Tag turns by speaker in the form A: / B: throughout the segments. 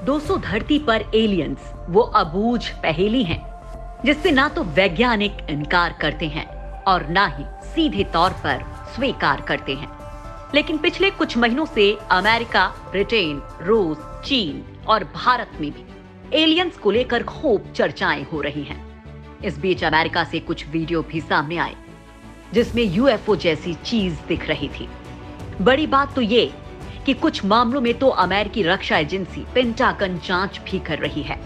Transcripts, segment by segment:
A: दोस्तों, धरती पर एलियंस वो अबूझ पहेली हैं जिससे ना तो वैज्ञानिक इनकार करते हैं और ना ही सीधे तौर पर स्वीकार करते हैं। लेकिन पिछले कुछ महीनों से अमेरिका, ब्रिटेन, रूस, चीन और भारत में भी एलियंस को लेकर खूब चर्चाएं हो रही हैं। इस बीच अमेरिका से कुछ वीडियो भी सामने आए जिसमें यूएफओ जैसी चीज दिख रही थी। बड़ी बात तो ये कि कुछ मामलों में तो अमेरिकी रक्षा एजेंसी पेंटागन जांच भी कर रही है।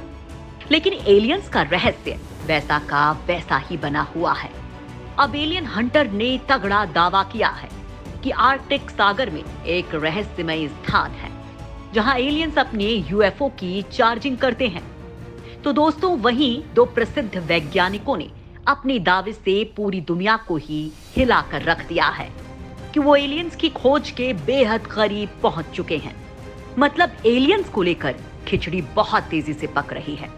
A: लेकिन एलियंस का रहस्य वैसा का वैसा ही बना हुआ है। अब एलियन हंटर ने तगड़ा दावा किया है कि आर्कटिक सागर में एक रहस्यमय स्थान है जहां एलियंस अपने यूएफओ की चार्जिंग करते हैं। तो दोस्तों, वहीं दो प्रसिद्ध वैज्ञानिकों ने अपने दावे से पूरी दुनिया को ही हिलाकर रख दिया है कि वो एलियंस की खोज के बेहद करीब पहुंच चुके हैं। मतलब एलियंस को लेकर खिचड़ी बहुत तेजी से पक रही है।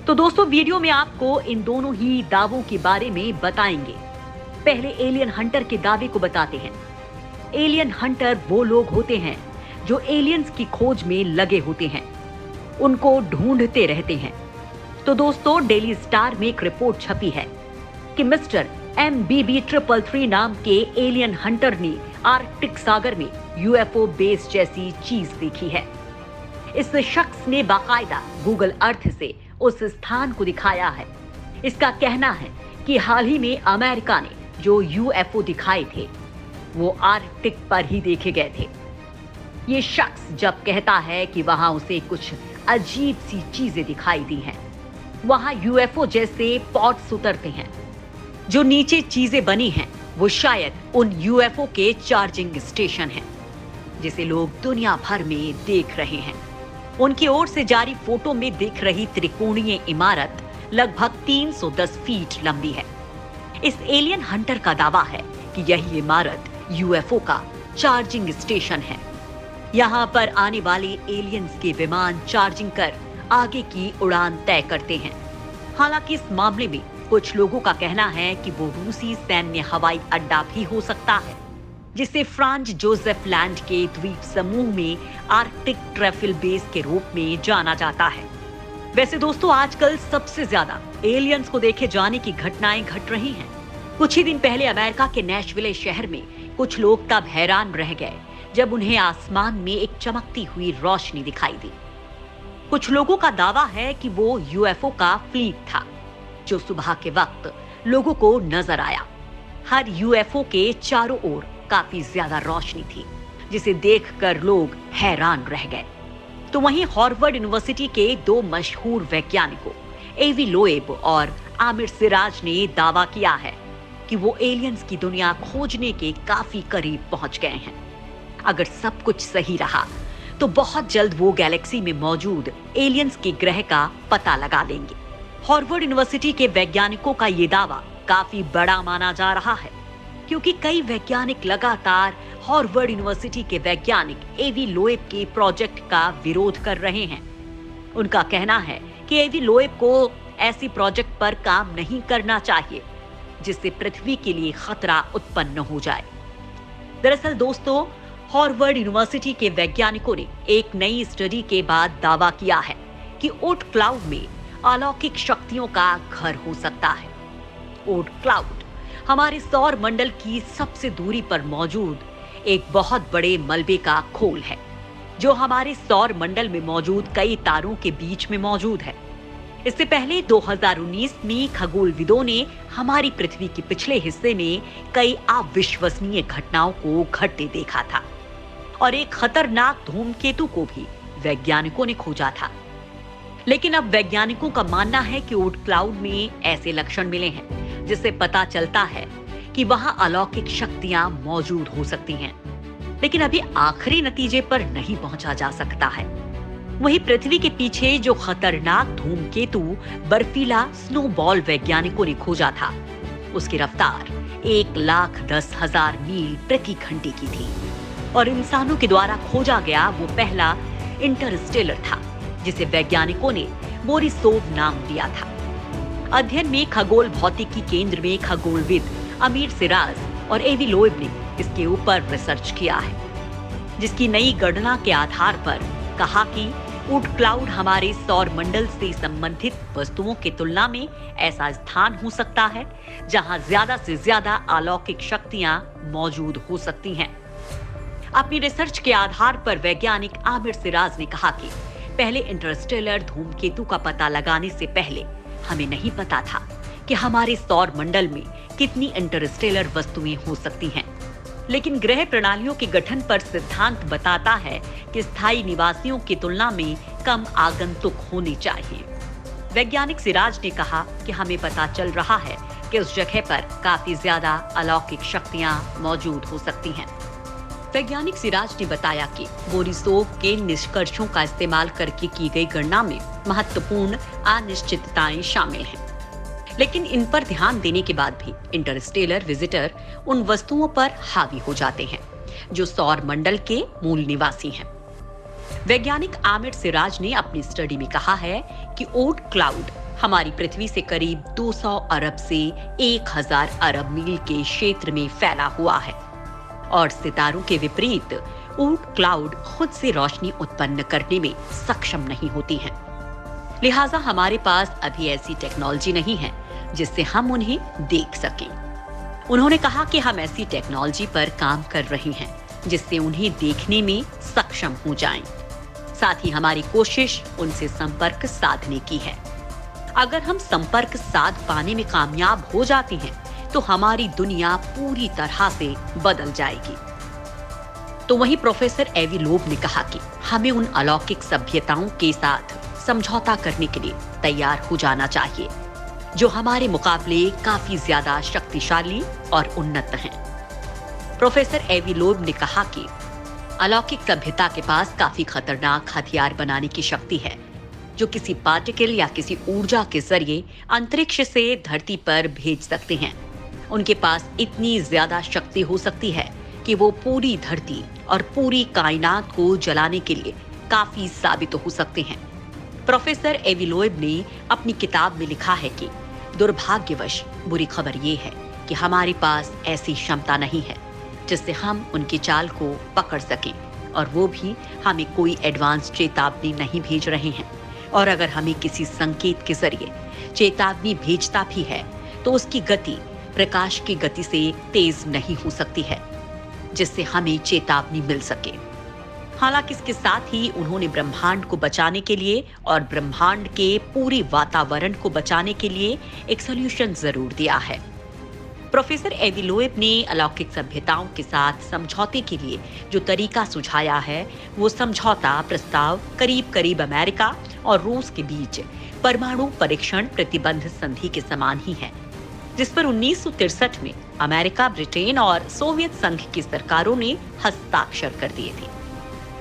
A: तो दोस्तों, वीडियो में आपको इन दोनों ही दावों के बारे में बताएंगे। पहले एलियन हंटर के दावे को बताते हैं। एलियन हंटर वो लोग होते हैं जो एलियंस की खोज में लगे होते हैं, उनको ढूंढते रहते हैं। तो दोस्तों, डेली स्टार में एक रिपोर्ट छपी है कि मिस्टर MBB333 नाम के एलियन हंटर ने आर्कटिक सागर में यूएफओ बेस जैसी चीज देखी है। इस शख्स ने बाकायदा गूगल अर्थ से उस स्थान को दिखाया है। इसका कहना है कि हाल ही में अमेरिका ने जो यूएफओ दिखाए थे वो आर्कटिक पर ही देखे गए थे। ये शख्स जब कहता है कि वहां उसे कुछ अजीब सी चीजें दिखाई दी हैं, वहां यूएफओ जैसे पॉड्स उतरते हैं। जो नीचे चीजें बनी हैं वो शायद उन यूएफओ के चार्जिंग स्टेशन हैं जिसे लोग दुनिया भर में देख रहे हैं। उनकी ओर से जारी फोटो में दिख रही त्रिकोणीय इमारत लगभग 310 फीट लंबी है। इस एलियन हंटर का दावा है कि यही इमारत यूएफओ का चार्जिंग स्टेशन है। यहाँ पर आने वाले एलियंस के विमान चार्जिंग कर आगे की उड़ान तय करते हैं। हालांकि इस मामले में कुछ लोगों का कहना है कि वो रूसी सैन्य हवाई अड्डा भी हो सकता है, जिसे फ्रांज जोसेफ लैंड के द्वीप समूह में आर्कटिक ट्रैफिल बेस के रूप में जाना जाता है। वैसे दोस्तों, आजकल सबसे ज्यादा एलियंस को देखे जाने की घटनाएं घट रही हैं। कुछ ही दिन पहले अमेरिका के नैशविले शहर में कुछ लोग तब हैरान रह गए जब उन्हें आसमान में एक चमकती हुई रोशनी दिखाई दी। कुछ लोगों का दावा है कि वो यूएफओ का फ्लीट था जो सुबह के वक्त लोगों को नजर आया। हर यूएफओ के चारों ओर काफी ज्यादा रोशनी थी जिसे देखकर लोग हैरान रह गए। तो वहीं हार्वर्ड यूनिवर्सिटी के दो मशहूर वैज्ञानिकों एवी लोएब और आमिर सिराज ने दावा किया है कि वो एलियंस की दुनिया खोजने के काफी करीब पहुंच गए हैं। अगर सब कुछ सही रहा तो बहुत जल्द वो गैलेक्सी में मौजूद एलियंस के ग्रह का पता लगा लेंगे। हार्वर्ड यूनिवर्सिटी के वैज्ञानिकों का ये दावा काफी बड़ा माना जा रहा है क्योंकि कई वैज्ञानिक लगातार हार्वर्ड यूनिवर्सिटी के वैज्ञानिक एवी लोएब के प्रोजेक्ट का विरोध कर रहे हैं। उनका कहना है कि एवी लोएब को ऐसी प्रोजेक्ट पर काम नहीं करना चाहिए जिससे पृथ्वी के लिए खतरा उत्पन्न हो जाए। दरअसल दोस्तों, हार्वर्ड यूनिवर्सिटी के वैज्ञानिकों ने एक नई स्टडी के बाद दावा किया है कि ओर्ट क्लाउड में अलौकिक शक्तियों का घर हो सकता है। ओर्ट क्लाउड हमारे सौर मंडल की सबसे दूरी पर मौजूद एक बहुत बड़े मलबे का खोल है जो हमारे सौर मंडल में मौजूद कई तारों के बीच में मौजूद है। इससे पहले 2019 में खगोलविदों ने हमारी पृथ्वी के पिछले हिस्से में कई अविश्वसनीय घटनाओं को घटते देखा था और एक खतरनाक धूमकेतु को भी वैज्ञानिकों ने खोजा था। लेकिन अब वैज्ञानिकों का मानना है कि ओर्ट क्लाउड में ऐसे लक्षण मिले हैं जिससे पता चलता है कि वहां अलौकिक शक्तियां मौजूद हो सकती हैं। लेकिन अभी आखिरी नतीजे पर नहीं पहुंचा जा सकता है। वहीं पृथ्वी के पीछे जो खतरनाक धूमकेतु बर्फीला स्नोबॉल वैज्ञानिकों ने खोजा था, उसकी रफ्तार 1,10,000 मील प्रति घंटे की थी और इंसानों के द्वारा खोजा गया वो पहला इंटरस्टेलर था जिसे वैज्ञानिकों ने बोरिसोव नाम दिया था। अध्ययन में खगोल भौतिकी केंद्र में खगोलविद आमिर सिराज और एवी लोएब ने इसके ऊपर रिसर्च किया है, जिसकी नई गणना के आधार पर कहा कि ऊट क्लाउड हमारे सौर मंडल से संबंधित वस्तुओं की तुलना में ऐसा स्थान हो सकता है जहां ज्यादा से ज्यादा अलौकिक शक्तियां मौजूद हो सकती हैं। अपनी रिसर्च के आधार पर वैज्ञानिक आमिर सिराज ने कहा कि पहले इंटरस्टेलर धूमकेतु का पता लगाने से पहले हमें नहीं पता था कि हमारे सौर मंडल में कितनी इंटरस्टेलर वस्तुएं हो सकती हैं। लेकिन ग्रह प्रणालियों के गठन पर सिद्धांत बताता है कि स्थायी निवासियों की तुलना में कम आगंतुक होने चाहिए। वैज्ञानिक सिराज ने कहा कि हमें पता चल रहा है कि उस जगह पर काफी ज्यादा अलौकिक शक्तियां मौजूद हो सकती हैं। वैज्ञानिक सिराज ने बताया कि बोरिसोव के निष्कर्षों का इस्तेमाल करके की गई गणना में महत्वपूर्ण अनिश्चितताएं शामिल हैं। लेकिन इन पर ध्यान देने के बाद भी इंटरस्टेलर विजिटर उन वस्तुओं पर हावी हो जाते हैं जो सौर मंडल के मूल निवासी हैं। वैज्ञानिक आमिर सिराज ने अपनी स्टडी में कहा है कि ओट क्लाउड हमारी पृथ्वी से करीब 200 अरब से 1000 अरब मील के क्षेत्र में फैला हुआ है और सितारों के विपरीत ओट क्लाउड खुद से रोशनी उत्पन्न करने में सक्षम नहीं होती हैं। लिहाजा हमारे पास अभी ऐसी टेक्नोलॉजी नहीं है जिससे हम उन्हें देख सकें। उन्होंने कहा कि हम ऐसी टेक्नोलॉजी पर काम कर रहे हैं जिससे उन्हें देखने में सक्षम हो जाएं। साथ ही हमारी कोशिश उनसे संपर्क साधने की है। अगर हम संपर्क साध पाने में कामयाब हो जाते हैं तो हमारी दुनिया पूरी तरह से बदल जाएगी। तो वहीं प्रोफेसर एवी लोब ने कहा कि हमें उन अलौकिक सभ्यताओं के साथ समझौता करने के लिए तैयार हो जाना चाहिए जो हमारे मुकाबले काफी ज्यादा शक्तिशाली और उन्नत हैं। प्रोफेसर एवी लोब ने कहा कि अलौकिक सभ्यता के पास काफी खतरनाक हथियार बनाने की शक्ति है जो किसी पार्टिकल या किसी ऊर्जा के जरिए अंतरिक्ष से धरती पर भेज सकते हैं। उनके पास इतनी ज्यादा शक्ति हो सकती है कि वो पूरी धरती और पूरी कायनात को जलाने के लिए काफी साबित हो सकते हैं। प्रोफेसर एवी लोब ने अपनी किताब में लिखा है कि दुर्भाग्यवश बुरी खबर ये है कि हमारे पास ऐसी क्षमता नहीं है जिससे हम उनकी चाल को पकड़ सकें और वो भी हमें कोई एडवांस चेतावनी नहीं भेज रहे हैं। और अगर हमें किसी संकेत के जरिए चेतावनी भेजता भी है तो उसकी गति प्रकाश की गति से तेज नहीं हो सकती है जिससे हमें चेतावनी मिल सके। हालांकि इसके साथ ही उन्होंने ब्रह्मांड को बचाने के लिए और ब्रह्मांड के पूरे वातावरण को बचाने के लिए एक सॉल्यूशन जरूर दिया है। प्रोफेसर एवी लोब ने अलौकिक सभ्यताओं के साथ समझौते के लिए जो तरीका सुझाया है वो समझौता प्रस्ताव करीब करीब अमेरिका और रूस के बीच परमाणु परीक्षण प्रतिबंध संधि के समान ही है, जिस पर 1963 में अमेरिका, ब्रिटेन और सोवियत संघ की सरकारों ने हस्ताक्षर कर दिए थे।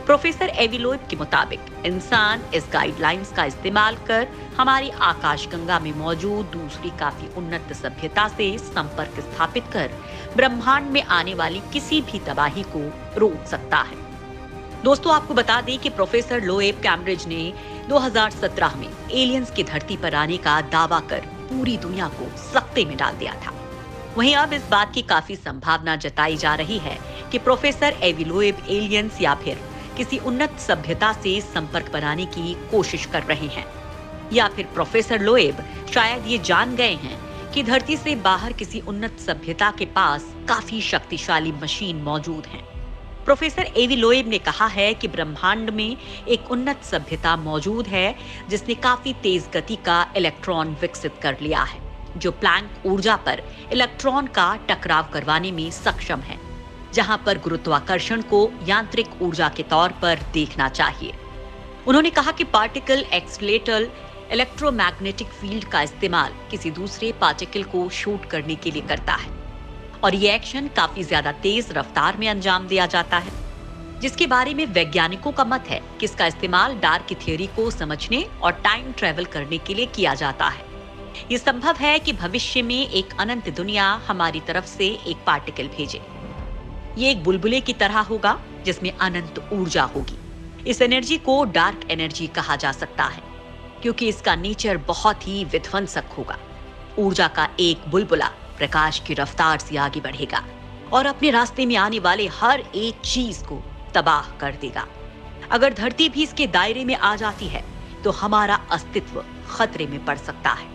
A: प्रोफेसर एवी लोब के मुताबिक इंसान इस गाइडलाइंस का इस्तेमाल कर हमारी आकाशगंगा में मौजूद दूसरी काफी उन्नत सभ्यता से संपर्क स्थापित कर ब्रह्मांड में आने वाली किसी भी तबाही को रोक सकता है। दोस्तों, आपको बता दें कि प्रोफेसर लोब कैम्ब्रिज ने 2017 में एलियंस की धरती पर आने का दावा कर पूरी दुनिया को सख्ते में डाल दिया था। वहीं अब इस बात की काफी संभावना जताई जा रही है कि प्रोफेसर एवी लोब एलियंस या फिर किसी उन्नत सभ्यता से संपर्क बनाने की कोशिश कर रहे हैं, या फिर प्रोफेसर लोब शायद ये जान गए हैं कि धरती से बाहर किसी उन्नत सभ्यता के पास काफी शक्तिशाली मशीन मौजूद हैं। प्रोफेसर एवी लोब ने कहा है कि ब्रह्मांड में एक उन्नत सभ्यता मौजूद है जिसने काफी तेज गति का इलेक्ट्रॉन विकसित कर लिया है जो प्लैंक ऊर्जा पर इलेक्ट्रॉन का टकराव करवाने में सक्षम है, जहां पर गुरुत्वाकर्षण को यांत्रिक ऊर्जा के तौर पर देखना चाहिए। उन्होंने कहा कि पार्टिकल एक्सीलरेटर इलेक्ट्रोमैग्नेटिक फील्ड का इस्तेमाल किसी दूसरे पार्टिकल को शूट करने के लिए करता है और ये एक्शन काफी ज्यादा तेज रफ्तार में अंजाम दिया जाता है, जिसके बारे में वैज्ञानिकों का मत है कि इसका इस्तेमाल डार्क थ्योरी को समझने और टाइम ट्रेवल करने के लिए किया जाता है। ये संभव है कि भविष्य में एक अनंत दुनिया हमारी तरफ से एक पार्टिकल भेजे। ये एक बुलबुले की तरह होगा जिसमें अनंत ऊर्जा होगी। इस एनर्जी को डार्क एनर्जी कहा जा सकता है क्योंकि इसका नेचर बहुत ही विध्वंसक होगा। ऊर्जा का एक बुलबुला प्रकाश की रफ्तार से आगे बढ़ेगा और अपने रास्ते में आने वाले हर एक चीज को तबाह कर देगा। अगर धरती भी इसके दायरे में आ जाती है तो हमारा अस्तित्व खतरे में पड़ सकता है।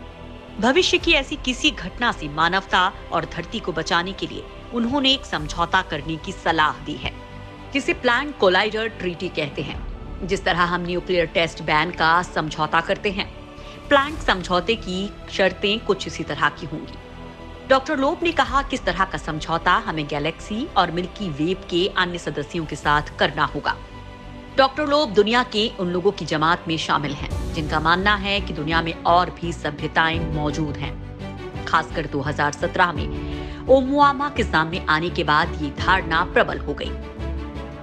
A: भविष्य की ऐसी किसी घटना से मानवता और धरती को बचाने के लिए उन्होंने एक समझौता करने की सलाह दी है, जिसे प्लान कोलाइडर ट्रीटी कहते हैं। जिस तरह हम न्यूक्लियर टेस्ट बैन का समझौता करते हैं, प्लांट समझौते की शर्तें कुछ इसी तरह की होंगी। डॉक्टर लोब ने कहा कि इस तरह का समझौता हमें गैलेक्सी और मिल्की वेव के अन्य सदस्यों के साथ करना होगा। डॉक्टर लोब दुनिया के उन लोगों की जमात में शामिल हैं जिनका मानना है कि दुनिया में और भी सभ्यताएं मौजूद हैं। खासकर 2017 में ओमुआमा के सामने आने के बाद ये धारणा प्रबल हो गई।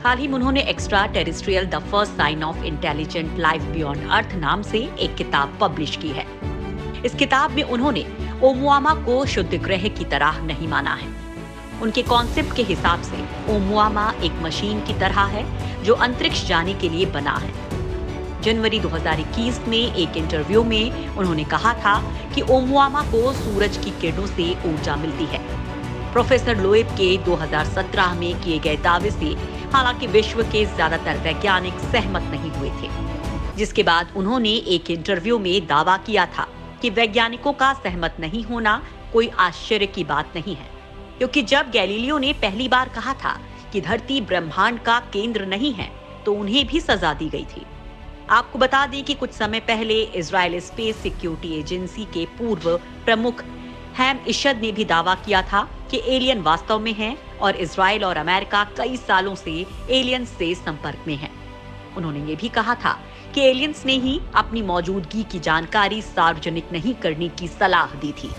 A: हाल ही में उन्होंने extra terrestrial the first sign of intelligent life beyond Earth नाम से एक किताब पब्लिश की है। इस किताब में उन्होंने ओमुआमा को शुद्ध ग्रह की तरह नहीं माना है। उनके कॉन्सेप्ट के हिसाब से ओमुआमा एक मशीन की तरह है जो अंतरिक्ष जाने के लिए बना है। जनवरी 2021 में एक इंटरव्यू में उन्होंने कहा था कि ओमुआमा को सूरज की किरणों से ऊर्जा मिलती है। प्रोफेसर लोएब के 2017 में किए गए दावे से हालांकि विश्व के ज्यादातर वैज्ञानिक सहमत नहीं हुए थे, जिसके बाद उन्होंने एक इंटरव्यू में दावा किया था कि वैज्ञानिकों का सहमत नहीं होना कोई आश्चर्य की बात नहीं है, क्योंकि जब गैलीलियो ने पहली बार कहा था कि धरती ब्रह्मांड का केंद्र नहीं है तो उन्हें भी सजा दी गई थी। आपको बता दें कि कुछ समय पहले इजराइल स्पेस सिक्योरिटी एजेंसी के पूर्व प्रमुख हैम इशद ने भी दावा किया था कि एलियन वास्तव में हैं और इजराइल और अमेरिका कई सालों से एलियंस से संपर्क में हैं। उन्होंने ये भी कहा था कि एलियंस ने ही अपनी मौजूदगी की जानकारी सार्वजनिक नहीं करने की सलाह दी थी।